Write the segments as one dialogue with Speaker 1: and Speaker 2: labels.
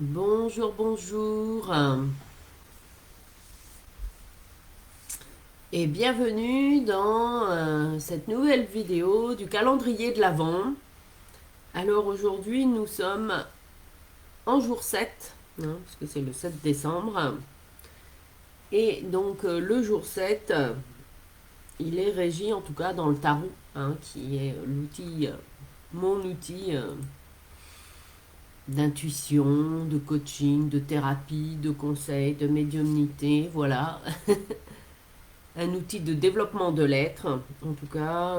Speaker 1: Bonjour, bonjour et bienvenue dans cette nouvelle vidéo du calendrier de l'Avent. Alors aujourd'hui nous sommes en jour 7, parce que c'est le 7 décembre. Et donc le jour 7, il est régi en tout cas dans le tarot, qui est l'outil, mon outil d'intuition, de coaching, de thérapie, de conseil, de médiumnité, voilà. Un outil de développement de l'être, en tout cas,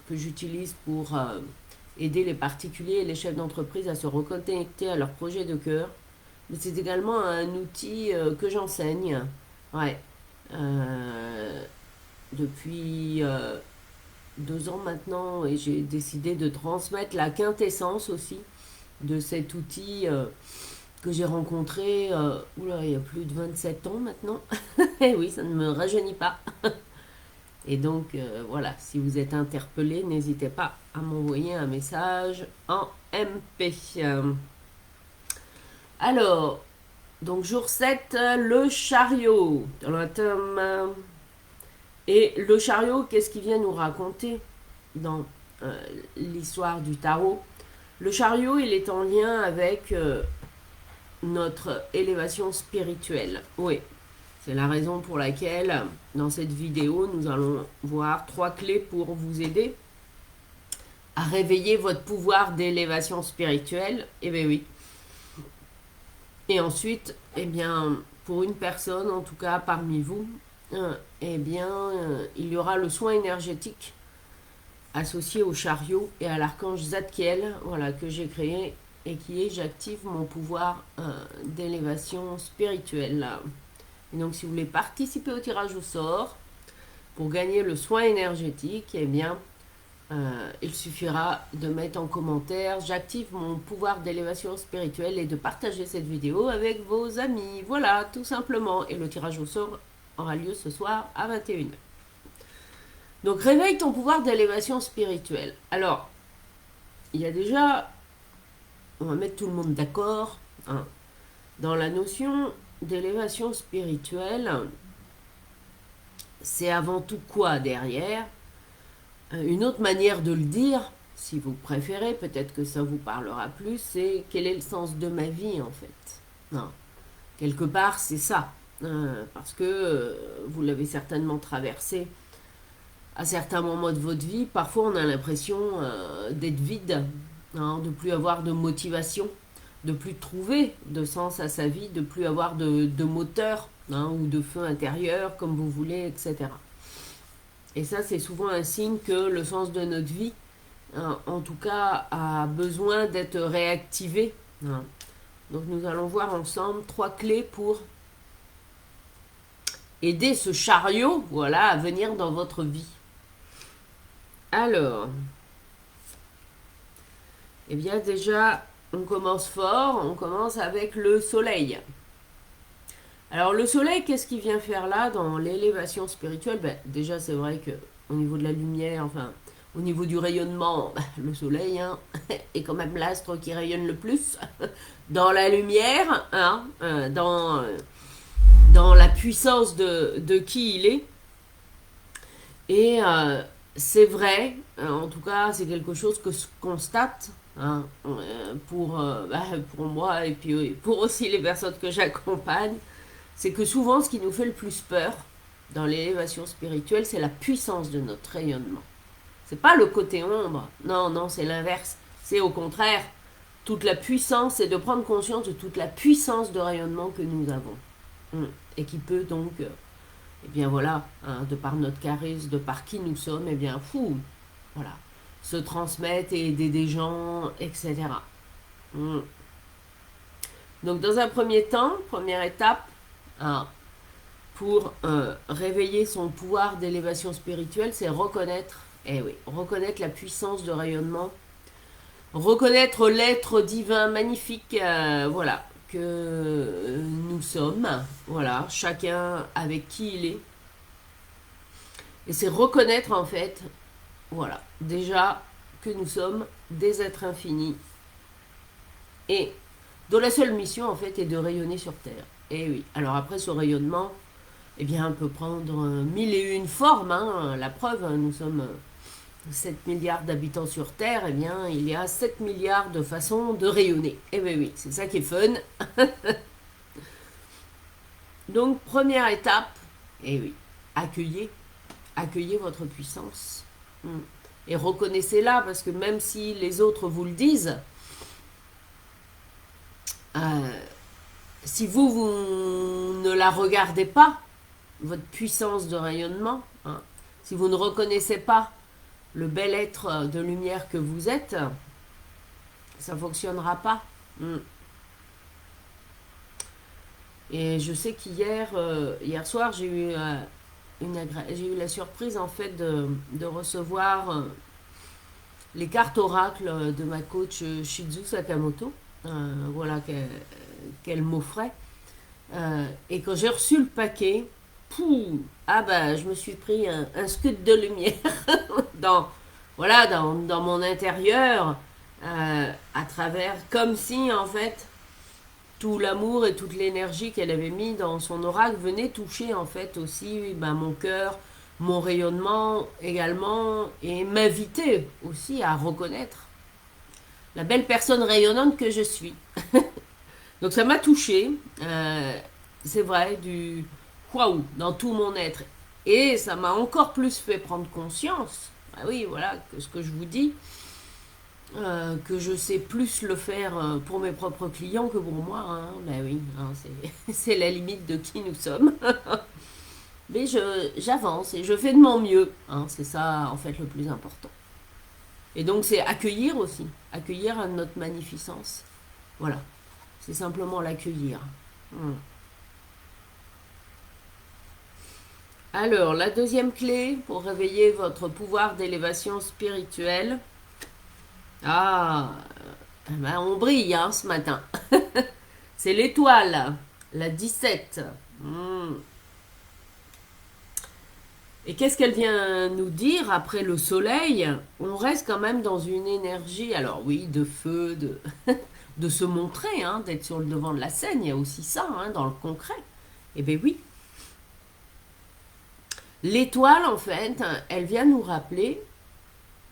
Speaker 1: que j'utilise pour aider les particuliers et les chefs d'entreprise à se reconnecter à leur projet de cœur. Mais c'est également un outil que j'enseigne. Ouais. Euh, Depuis 2 ans maintenant, et j'ai décidé de transmettre la quintessence aussi de cet outil que j'ai rencontré oula, il y a plus de 27 ans maintenant. Et oui, ça ne me rajeunit pas. Et donc, voilà, si vous êtes interpellé, n'hésitez pas à m'envoyer un message en MP. Alors, donc jour 7, le chariot. Et le chariot, qu'est-ce qu'il vient nous raconter dans l'histoire du tarot? Le chariot, il est en lien avec notre élévation spirituelle. Oui, c'est la raison pour laquelle, dans cette vidéo, nous allons voir 3 clés pour vous aider à réveiller votre pouvoir d'élévation spirituelle. Eh bien oui. Et ensuite, eh bien, pour une personne, en tout cas parmi vous, eh bien, il y aura le soin énergétique associé au chariot et à l'archange Zadkiel, voilà, que j'ai créé et qui est j'active mon pouvoir d'élévation spirituelle. Et donc, si vous voulez participer au tirage au sort pour gagner le soin énergétique, eh bien, il suffira de mettre en commentaire «J'active mon pouvoir d'élévation spirituelle» et de partager cette vidéo avec vos amis. Voilà, tout simplement. Et le tirage au sort aura lieu ce soir à 21h. Donc réveille ton pouvoir d'élévation spirituelle. Alors, il y a déjà, on va mettre tout le monde d'accord, dans la notion d'élévation spirituelle, c'est avant tout quoi derrière? Une autre manière de le dire, si vous préférez, peut-être que ça vous parlera plus, c'est quel est le sens de ma vie en fait. Non. Quelque part, c'est ça. Parce que vous l'avez certainement traversé à certains moments de votre vie. Parfois, on a l'impression d'être vide, de plus avoir de motivation, de plus trouver de sens à sa vie, de plus avoir de moteur ou de feu intérieur, comme vous voulez, etc. Et ça, c'est souvent un signe que le sens de notre vie, en tout cas, a besoin d'être réactivé. Donc nous allons voir ensemble 3 clés pour aider ce chariot, voilà, à venir dans votre vie. Alors, eh bien déjà, on commence fort, on commence avec le soleil. Alors le soleil, qu'est-ce qu'il vient faire là dans l'élévation spirituelle? Déjà, c'est vrai que au niveau de la lumière, enfin, au niveau du rayonnement, le soleil est quand même l'astre qui rayonne le plus dans la lumière, dans la puissance de qui il est. Et c'est vrai, en tout cas, c'est quelque chose que je constate pour moi et puis pour aussi les personnes que j'accompagne. C'est que souvent, ce qui nous fait le plus peur dans l'élévation spirituelle, c'est la puissance de notre rayonnement. C'est pas le côté ombre, non, non, c'est l'inverse. C'est au contraire toute la puissance, c'est de prendre conscience de toute la puissance de rayonnement que nous avons. Et qui peut donc, eh bien voilà, de par notre charisme, de par qui nous sommes, eh bien, voilà, se transmettre et aider des gens, etc. Donc dans un premier temps, première étape, pour réveiller son pouvoir d'élévation spirituelle, c'est reconnaître, reconnaître la puissance de rayonnement, reconnaître l'être divin magnifique, voilà, que nous sommes, voilà, chacun avec qui il est. Et c'est reconnaître en fait, voilà, déjà que nous sommes des êtres infinis et dont la seule mission en fait est de rayonner sur Terre. Et oui, alors après ce rayonnement, eh bien, peut prendre mille et une formes, hein. La preuve, hein, nous sommes 7 milliards d'habitants sur Terre, eh bien, il y a 7 milliards de façons de rayonner. Eh bien oui, c'est ça qui est fun. Donc, première étape, eh oui, accueillez, accueillez votre puissance. Et reconnaissez-la, parce que même si les autres vous le disent, si vous ne la regardez pas, votre puissance de rayonnement, hein, si vous ne reconnaissez pas le bel être de lumière que vous êtes, ça ne fonctionnera pas. Et je sais qu'hier hier soir, j'ai eu la surprise en fait de recevoir les cartes oracles de ma coach Shizu Sakamoto, voilà qu'elle m'offrait. Et quand j'ai reçu le paquet, ah bah je me suis pris un scud de lumière dans, voilà, dans mon intérieur, à travers, comme si en fait tout l'amour et toute l'énergie qu'elle avait mis dans son oracle venait toucher en fait aussi mon cœur, mon rayonnement également, et m'inviter aussi à reconnaître la belle personne rayonnante que je suis. Donc ça m'a touchée, c'est vrai, du waouh dans tout mon être. Et ça m'a encore plus fait prendre conscience, ah oui, voilà, que ce que je vous dis, que je sais plus le faire pour mes propres clients que pour moi. Hein. Ben oui, hein, c'est la limite de qui nous sommes. Mais j'avance et je fais de mon mieux. Hein, c'est ça, en fait, le plus important. Et donc, c'est accueillir aussi. Accueillir notre magnificence. Voilà. C'est simplement l'accueillir. Alors, la deuxième clé pour réveiller votre pouvoir d'élévation spirituelle. Ah, ben on brille hein, ce matin. C'est l'étoile, la 17. Et qu'est-ce qu'elle vient nous dire après le soleil? On reste quand même dans une énergie, alors oui, de feu, de se montrer, hein, d'être sur le devant de la scène. Il y a aussi ça hein, dans le concret. Eh bien oui. L'étoile, en fait, elle vient nous rappeler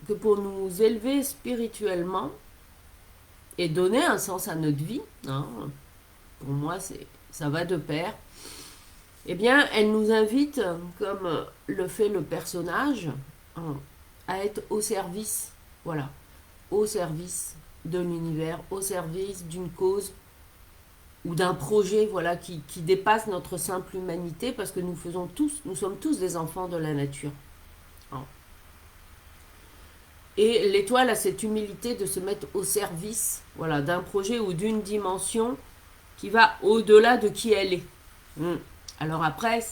Speaker 1: que pour nous élever spirituellement et donner un sens à notre vie, hein, pour moi ça va de pair, eh bien elle nous invite, comme le fait le personnage, hein, à être au service, voilà, au service de l'univers, au service d'une cause ou d'un projet, voilà, qui dépasse notre simple humanité, parce que nous sommes tous des enfants de la nature. Hein. Et l'étoile a cette humilité de se mettre au service, voilà, d'un projet ou d'une dimension qui va au-delà de qui elle est. Alors après,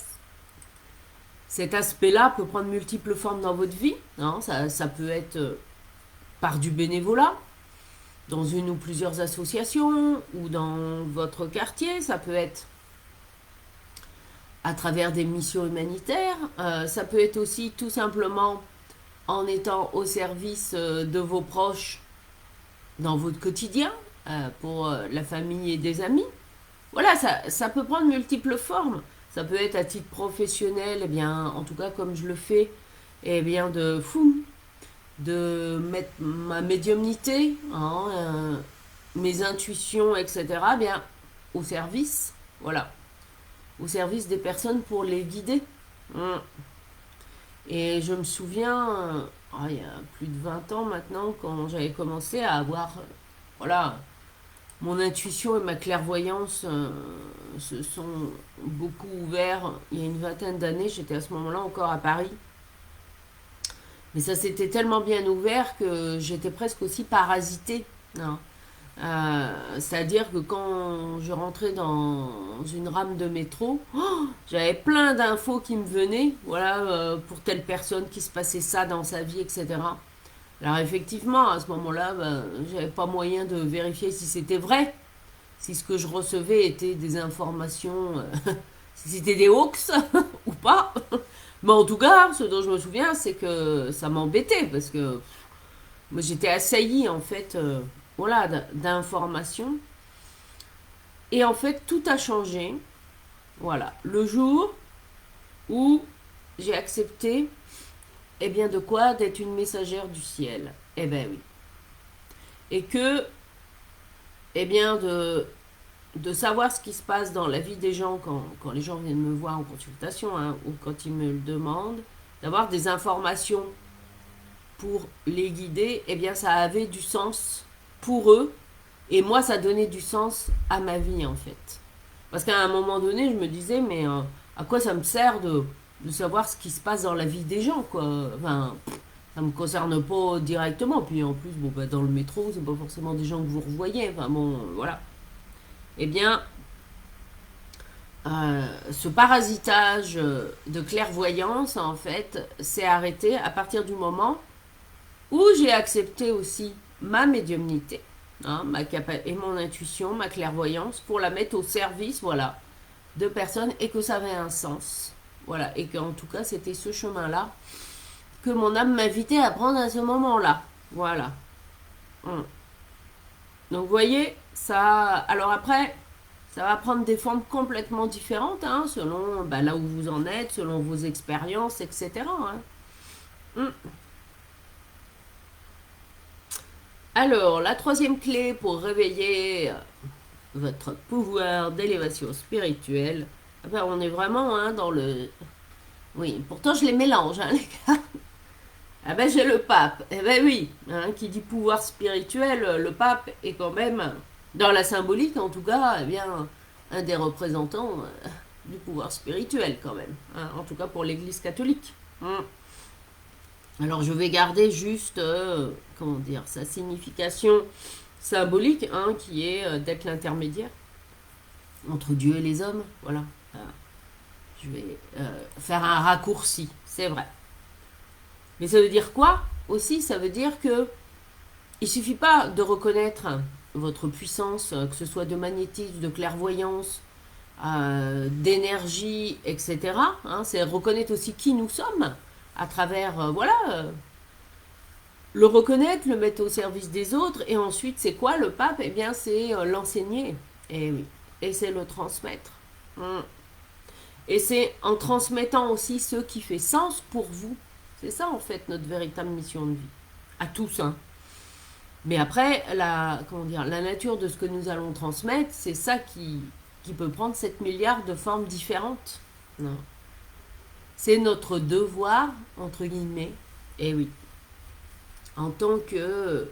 Speaker 1: cet aspect-là peut prendre multiples formes dans votre vie. Hein, ça peut être par du bénévolat, dans une ou plusieurs associations, ou dans votre quartier. Ça peut être à travers des missions humanitaires. Ça peut être aussi tout simplement en étant au service de vos proches dans votre quotidien, pour la famille et des amis. Voilà, ça peut prendre multiples formes. Ça peut être à titre professionnel, eh bien, en tout cas comme je le fais, eh bien, de mettre ma médiumnité, hein, mes intuitions, etc., eh bien, au service, voilà, au service des personnes pour les guider. Et je me souviens, il y a plus de 20 ans maintenant, quand j'avais commencé à avoir, voilà, mon intuition et ma clairvoyance se sont beaucoup ouverts il y a une vingtaine d'années. J'étais à ce moment-là encore à Paris. Mais ça s'était tellement bien ouvert que j'étais presque aussi parasitée. Hein. C'est-à-dire que quand je rentrais dans une rame de métro, j'avais plein d'infos qui me venaient, voilà, pour telle personne qui se passait ça dans sa vie, etc. Alors effectivement, à ce moment-là, j'avais pas moyen de vérifier si c'était vrai, si ce que je recevais était des informations, si c'était des hoax ou pas. Mais en tout cas, ce dont je me souviens, c'est que ça m'embêtait parce que moi j'étais assaillie en fait, voilà, d'informations Et en fait, tout a changé. Voilà. Le jour où j'ai accepté, eh bien, de quoi? D'être une messagère du ciel. Eh ben oui. Et que, eh bien, de savoir ce qui se passe dans la vie des gens quand les gens viennent me voir en consultation, hein, ou quand ils me le demandent, d'avoir des informations pour les guider, eh bien ça avait du sens pour eux, et moi ça donnait du sens à ma vie en fait. Parce qu'à un moment donné, je me disais, mais à quoi ça me sert de savoir ce qui se passe dans la vie des gens, quoi. Enfin, ça me concerne pas directement. Puis en plus, bon, bah, dans le métro, c'est pas forcément des gens que vous revoyez. Enfin bon, voilà. Eh bien, ce parasitage de clairvoyance, en fait, s'est arrêté à partir du moment où j'ai accepté aussi ma médiumnité, hein, et mon intuition, ma clairvoyance, pour la mettre au service, voilà, de personnes et que ça avait un sens. Voilà, et qu'en tout cas, c'était ce chemin-là que mon âme m'invitait à prendre à ce moment-là. Voilà. Hum. Donc, vous voyez, ça. Alors après, ça va prendre des formes complètement différentes, hein, selon bah, là où vous en êtes, selon vos expériences, etc. Hein. Hum. Alors, la troisième clé pour réveiller votre pouvoir d'élévation spirituelle, ah ben, on est vraiment hein, dans le... Oui, pourtant je les mélange, hein, les gars. Ah ben j'ai le pape. Eh ben oui, hein, qui dit pouvoir spirituel, le pape est quand même, dans la symbolique en tout cas, eh bien, un des représentants du pouvoir spirituel quand même. Hein, en tout cas pour l'Église catholique. Hein. Alors je vais garder juste, comment dire, sa signification symbolique, hein, qui est d'être l'intermédiaire entre Dieu et les hommes. Voilà. Je vais faire un raccourci, c'est vrai. Mais ça veut dire quoi aussi? Ça veut dire que il suffit pas de reconnaître votre puissance, que ce soit de magnétisme, de clairvoyance, d'énergie, etc. Hein, c'est reconnaître aussi qui nous sommes à travers, voilà, le reconnaître, le mettre au service des autres, et ensuite c'est quoi le pape? Eh bien c'est l'enseigner, et oui, et c'est le transmettre. Et c'est en transmettant aussi ce qui fait sens pour vous. C'est ça en fait notre véritable mission de vie, à tous. Hein. Mais après, comment dire, la nature de ce que nous allons transmettre, c'est ça qui peut prendre 7 milliards de formes différentes. Non. C'est notre devoir, entre guillemets, et oui, en tant que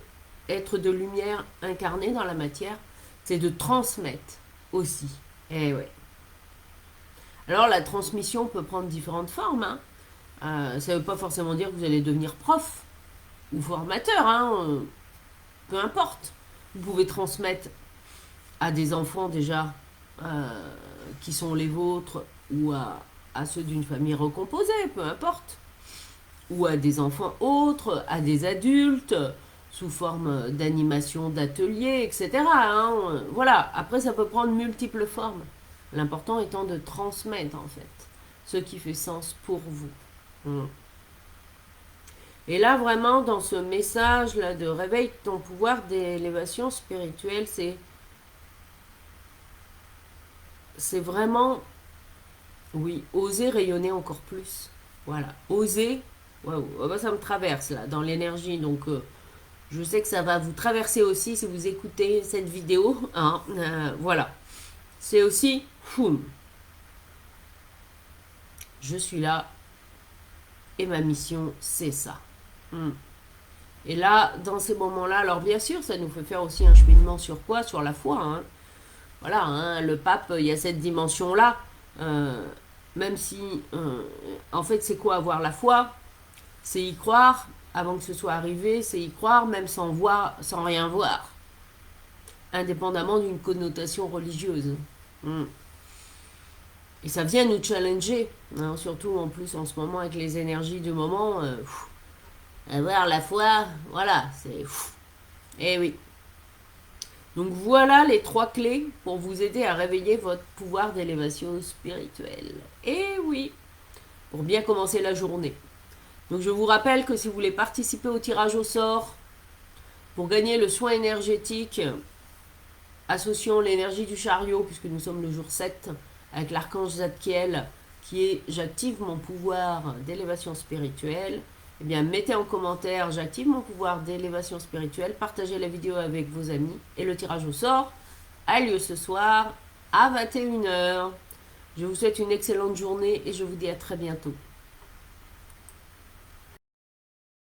Speaker 1: être de lumière incarné dans la matière, c'est de transmettre aussi. Et ouais. Alors la transmission peut prendre différentes formes. Hein. Ça ne veut pas forcément dire que vous allez devenir prof ou formateur. Hein. Peu importe. Vous pouvez transmettre à des enfants déjà qui sont les vôtres ou à ceux d'une famille recomposée, peu importe. Ou à des enfants autres, à des adultes, sous forme d'animation, d'ateliers, etc. Hein. Voilà, après ça peut prendre multiples formes. L'important étant de transmettre en fait ce qui fait sens pour vous. Et là vraiment dans ce message là de réveil ton pouvoir d'élévation spirituelle, c'est vraiment oui, oser rayonner encore plus. Voilà, oser. Waouh, oh bah ça me traverse là dans l'énergie donc je sais que ça va vous traverser aussi si vous écoutez cette vidéo. Hein, voilà. C'est aussi, je suis là et ma mission, c'est ça. Et là, dans ces moments-là, alors bien sûr, ça nous fait faire aussi un cheminement sur quoi? Sur la foi. Hein. Voilà, hein, le pape, il y a cette dimension-là. Même si, en fait, c'est quoi avoir la foi? C'est y croire avant que ce soit arrivé, c'est y croire même sans voir, sans rien voir, indépendamment d'une connotation religieuse. Et ça vient nous challenger, hein, surtout en plus en ce moment avec les énergies du moment. Avoir la foi, voilà, c'est... Eh oui. Donc voilà les 3 clés pour vous aider à réveiller votre pouvoir d'élévation spirituelle. Eh oui, pour bien commencer la journée. Donc je vous rappelle que si vous voulez participer au tirage au sort pour gagner le soin énergétique Associons l'énergie du chariot, puisque nous sommes le jour 7, avec l'archange Zadkiel, qui est j'active mon pouvoir d'élévation spirituelle. Eh bien, mettez en commentaire j'active mon pouvoir d'élévation spirituelle, partagez la vidéo avec vos amis et le tirage au sort a lieu ce soir à 21 h. Je vous souhaite une excellente journée et je vous dis à très bientôt.